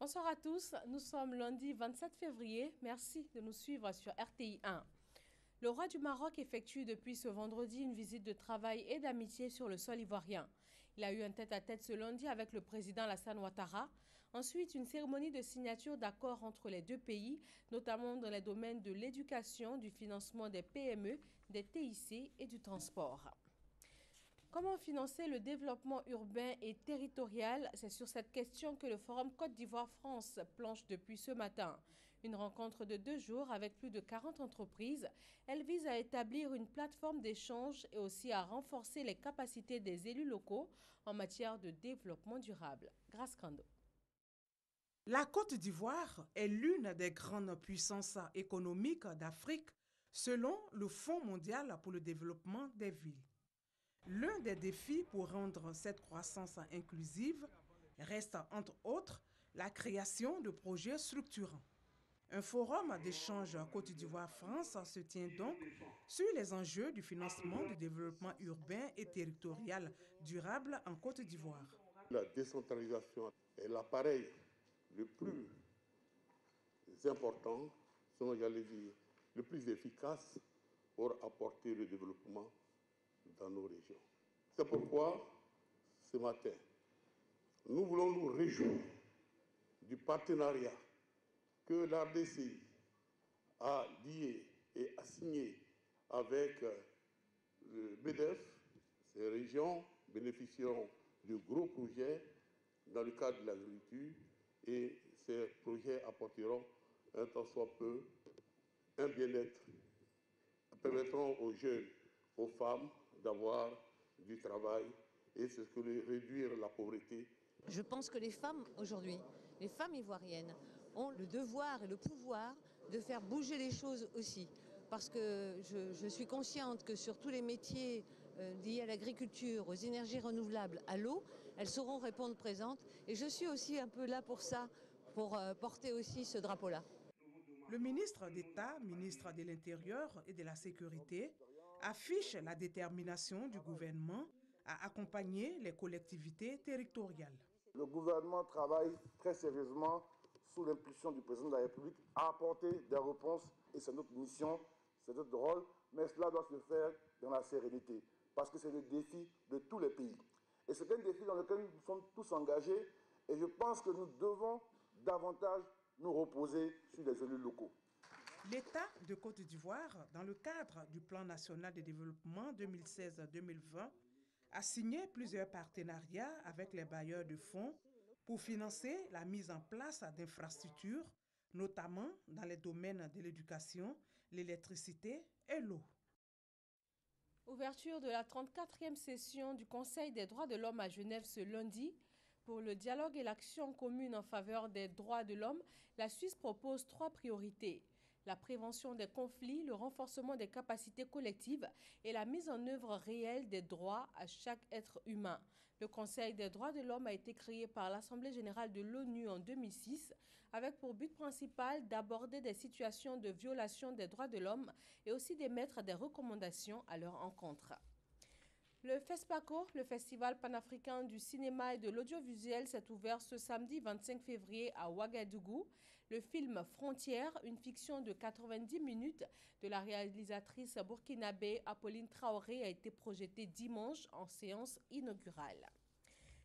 Bonsoir à tous, nous sommes lundi 27 février. Merci de nous suivre sur RTI 1. Le roi du Maroc effectue depuis ce vendredi une visite de travail et d'amitié sur le sol ivoirien. Il a eu un tête-à-tête ce lundi avec le président Alassane Ouattara. Ensuite, une cérémonie de signature d'accords entre les deux pays, notamment dans les domaines de l'éducation, du financement des PME, des TIC et du transport. Comment financer le développement urbain et territorial? C'est sur cette question que le Forum Côte d'Ivoire-France planche depuis ce matin. Une rencontre de 2 jours avec plus de 40 entreprises. Elle vise à établir une plateforme d'échange et aussi à renforcer les capacités des élus locaux en matière de développement durable. Grâce Kando. La Côte d'Ivoire est l'une des grandes puissances économiques d'Afrique selon le Fonds mondial pour le développement des villes. L'un des défis pour rendre cette croissance inclusive reste, entre autres, la création de projets structurants. Un forum d'échange Côte d'Ivoire-France se tient donc sur les enjeux du financement du développement urbain et territorial durable en Côte d'Ivoire. La décentralisation est l'appareil le plus important, sinon j'allais dire le plus efficace pour apporter le développement dans nos régions. C'est pourquoi, ce matin, nous voulons nous réjouir du partenariat que l'RDC a lié et a signé avec le MEDEF. Ces régions bénéficieront de gros projets dans le cadre de l'agriculture et ces projets apporteront un tant soit peu un bien-être, permettront aux jeunes, aux femmes d'avoir du travail et c'est ce que réduire la pauvreté. Je pense que les femmes aujourd'hui, les femmes ivoiriennes, ont le devoir et le pouvoir de faire bouger les choses aussi. Parce que je suis consciente que sur tous les métiers liés à l'agriculture, aux énergies renouvelables, à l'eau, elles sauront répondre présentes. Et je suis aussi un peu là pour ça, pour porter aussi ce drapeau-là. Le ministre d'État, ministre de l'Intérieur et de la Sécurité, affiche la détermination du gouvernement à accompagner les collectivités territoriales. Le gouvernement travaille très sérieusement sous l'impulsion du président de la République à apporter des réponses et c'est notre mission, c'est notre rôle, mais cela doit se faire dans la sérénité parce que c'est le défi de tous les pays. Et c'est un défi dans lequel nous sommes tous engagés et je pense que nous devons davantage nous reposer sur les élus locaux. L'État de Côte d'Ivoire, dans le cadre du Plan national de développement 2016-2020, a signé plusieurs partenariats avec les bailleurs de fonds pour financer la mise en place d'infrastructures, notamment dans les domaines de l'éducation, l'électricité et l'eau. Ouverture de la 34e session du Conseil des droits de l'homme à Genève ce lundi. Pour le dialogue et l'action commune en faveur des droits de l'homme, la Suisse propose 3 priorités. La prévention des conflits, le renforcement des capacités collectives et la mise en œuvre réelle des droits à chaque être humain. Le Conseil des droits de l'homme a été créé par l'Assemblée générale de l'ONU en 2006 avec pour but principal d'aborder des situations de violation des droits de l'homme et aussi d'émettre des recommandations à leur encontre. Le FESPACO, le Festival panafricain du cinéma et de l'audiovisuel, s'est ouvert ce samedi 25 février à Ouagadougou. Le film Frontières, une fiction de 90 minutes de la réalisatrice burkinabé Apolline Traoré, a été projeté dimanche en séance inaugurale.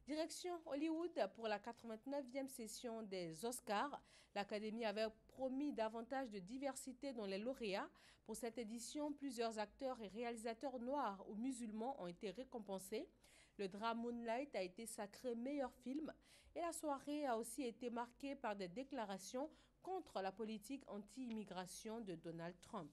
Direction Hollywood pour la 89e session des Oscars. L'Académie avait promis davantage de diversité dans les lauréats. Pour cette édition, plusieurs acteurs et réalisateurs noirs ou musulmans ont été récompensés. Le drame Moonlight a été sacré meilleur film et la soirée a aussi été marquée par des déclarations contre la politique anti-immigration de Donald Trump.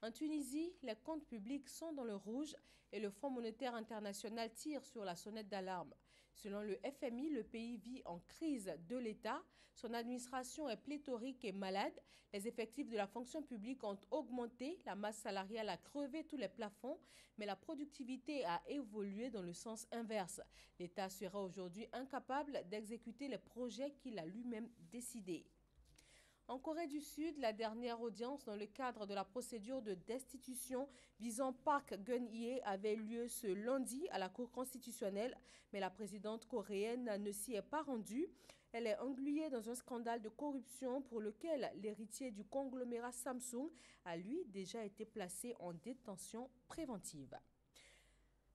En Tunisie, les comptes publics sont dans le rouge et le Fonds monétaire international tire sur la sonnette d'alarme. Selon le FMI, le pays vit en crise de l'État. Son administration est pléthorique et malade. Les effectifs de la fonction publique ont augmenté. La masse salariale a crevé tous les plafonds, mais la productivité a évolué dans le sens inverse. L'État sera aujourd'hui incapable d'exécuter les projets qu'il a lui-même décidés. En Corée du Sud, la dernière audience dans le cadre de la procédure de destitution visant Park Geun-hye avait lieu ce lundi à la Cour constitutionnelle, mais la présidente coréenne ne s'y est pas rendue. Elle est engluée dans un scandale de corruption pour lequel l'héritier du conglomérat Samsung a, lui, déjà été placé en détention préventive.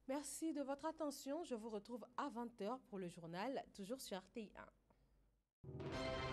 Merci de votre attention. Je vous retrouve à 20h pour le journal, toujours sur RTI 1.